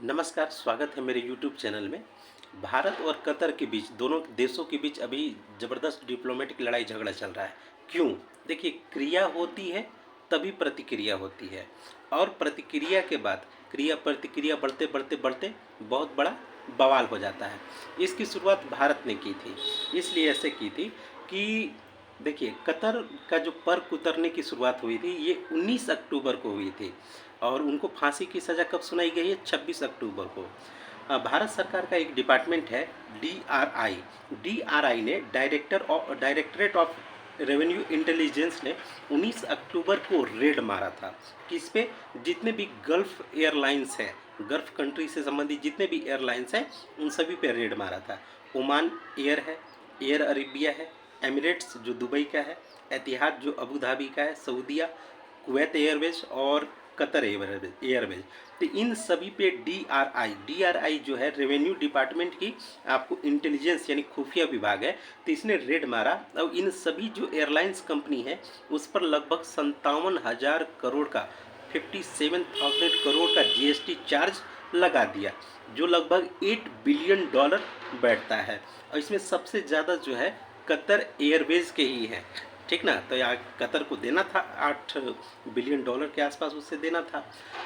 नमस्कार, स्वागत है मेरे YouTube चैनल में। भारत और कतर के बीच, दोनों देशों के बीच अभी ज़बरदस्त डिप्लोमेटिक लड़ाई झगड़ा चल रहा है। क्यों? देखिए, क्रिया होती है तभी प्रतिक्रिया होती है, और प्रतिक्रिया के बाद क्रिया प्रतिक्रिया बढ़ते बढ़ते बढ़ते बहुत बड़ा बवाल हो जाता है। इसकी शुरुआत भारत ने की थी। इसलिए ऐसे की थी कि देखिए, कतर का जो पर उतरने की शुरुआत हुई थी ये 19 अक्टूबर को हुई थी, और उनको फांसी की सज़ा कब सुनाई गई है? 26 अक्टूबर को। भारत सरकार का एक डिपार्टमेंट है डीआरआई। डीआरआई ने डायरेक्टरेट ऑफ रेवेन्यू इंटेलिजेंस ने 19 अक्टूबर को रेड मारा था। किस पे? जितने भी गल्फ एयरलाइंस हैं, गल्फ कंट्री से संबंधित जितने भी एयरलाइंस हैं, उन सभी पे रेड मारा था। ओमान एयर है, एयर अरेबिया है, एमिरेट्स जो दुबई का है, एतिहाद जो अबू धाबी का है, सऊदिया, कुवैत एयरवेज और कतर एयरवेज। तो इन सभी पे डीआरआई जो है रेवेन्यू डिपार्टमेंट की आपको इंटेलिजेंस यानी खुफिया विभाग है, तो इसने रेड मारा और इन सभी जो एयरलाइंस कंपनी है उस पर लगभग 57,000 करोड़ का 57,000 करोड़ का जीएसटी चार्ज लगा दिया, जो लगभग $8 बिलियन बैठता है। और इसमें सबसे ज़्यादा जो है कतर एयरवेज के ही है, ठीक ना। तो यहाँ कतर को देना था $8 बिलियन के आसपास, उससे देना था।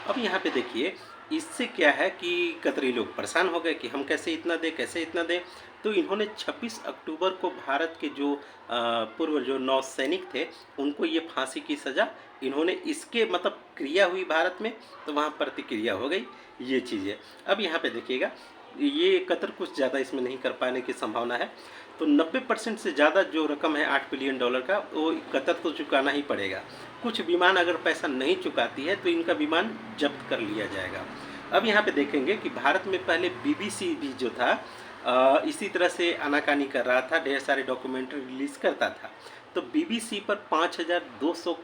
अब यहाँ पे देखिए, इससे क्या है कि कतरी लोग परेशान हो गए कि हम कैसे इतना दें, कैसे इतना दें। तो इन्होंने 26 अक्टूबर को भारत के जो पूर्व जो नौसैनिक थे उनको ये फांसी की सज़ा, इन्होंने इसके मतलब क्रिया हुई भारत में, तो वहाँ प्रतिक्रिया हो गई, ये चीज़ है। अब यहाँ पे देखिएगा, ये कतर कुछ ज़्यादा इसमें नहीं कर पाने की संभावना है। तो 90% से ज़्यादा जो रकम है $8 बिलियन का, वो कतर तो चुकाना ही पड़ेगा। कुछ विमान अगर पैसा नहीं चुकाती है तो इनका विमान जब्त कर लिया जाएगा। अब यहाँ पे देखेंगे कि भारत में पहले बीबीसी भी जो था इसी तरह से आनाकानी कर रहा था, ढेर सारे डॉक्यूमेंट्री रिलीज़ करता था। तो बीबीसी पर 5,200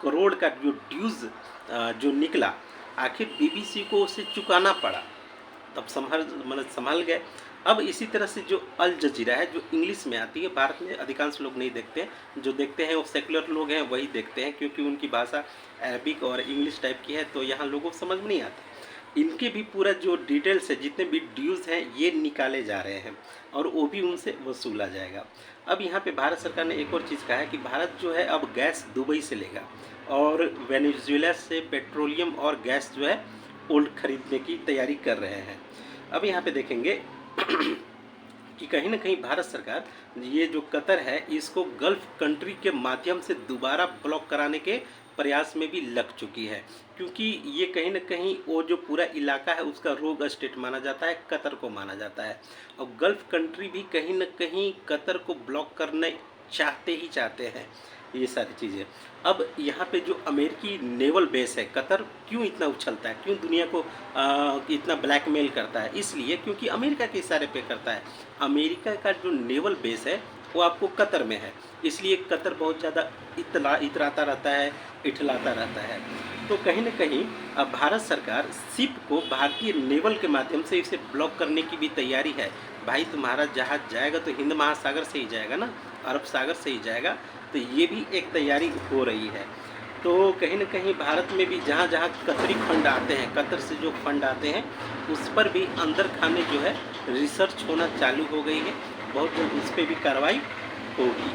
करोड़ का जो ड्यूज़ जो निकला, आखिर बीबीसी को उसे चुकाना पड़ा। तब संभल गए। अब इसी तरह से जो अल जजीरा है, जो इंग्लिश में आती है, भारत में अधिकांश लोग नहीं देखते हैं, जो देखते हैं वो सेकुलर लोग हैं, वही देखते हैं, क्योंकि उनकी भाषा अरबिक और इंग्लिश टाइप की है, तो यहाँ लोगों को समझ में नहीं आता। इनके भी पूरा जो डिटेल्स है, जितने भी ड्यूज़ हैं, ये निकाले जा रहे हैं और वो भी उनसे वसूला जाएगा। अब यहाँ पे भारत सरकार ने एक और चीज़ कहा है कि भारत जो है अब गैस दुबई से लेगा, और वेनेजुएला से पेट्रोलियम और गैस जो है ओल्ड खरीदने की तैयारी कर रहे हैं। अब यहाँ पे देखेंगे कि कहीं ना कहीं भारत सरकार ये जो कतर है इसको गल्फ कंट्री के माध्यम से दोबारा ब्लॉक कराने के प्रयास में भी लग चुकी है, क्योंकि ये कहीं ना कहीं वो जो पूरा इलाका है उसका रोग स्टेट माना जाता है, कतर को माना जाता है। और गल्फ कंट्री भी कहीं ना कहीं कतर को ब्लॉक करने चाहते हैं, ये सारी चीज़ें। अब यहाँ पे जो अमेरिकी नेवल बेस है, कतर क्यों इतना उछलता है, क्यों दुनिया को इतना ब्लैकमेल करता है? इसलिए क्योंकि अमेरिका के इशारे पे करता है। अमेरिका का जो नेवल बेस है वो आपको कतर में है, इसलिए कतर बहुत ज़्यादा इतराता रहता है, इठलाता रहता है। तो कहीं ना कहीं अब भारत सरकार शिप को भारतीय नेवल के माध्यम से इसे ब्लॉक करने की भी तैयारी है। भाई, तुम्हारा जहाज़ जाएगा तो हिंद महासागर से ही जाएगा ना, अरब सागर से ही जाएगा। तो ये भी एक तैयारी हो रही है। तो कहीं ना कहीं भारत में भी जहाँ जहाँ कतरी फंड आते हैं, कतर से जो फंड आते हैं, उस पर भी अंदर खाने जो है रिसर्च होना चालू हो गई है। बहुत जल्द उस पर भी कार्रवाई होगी।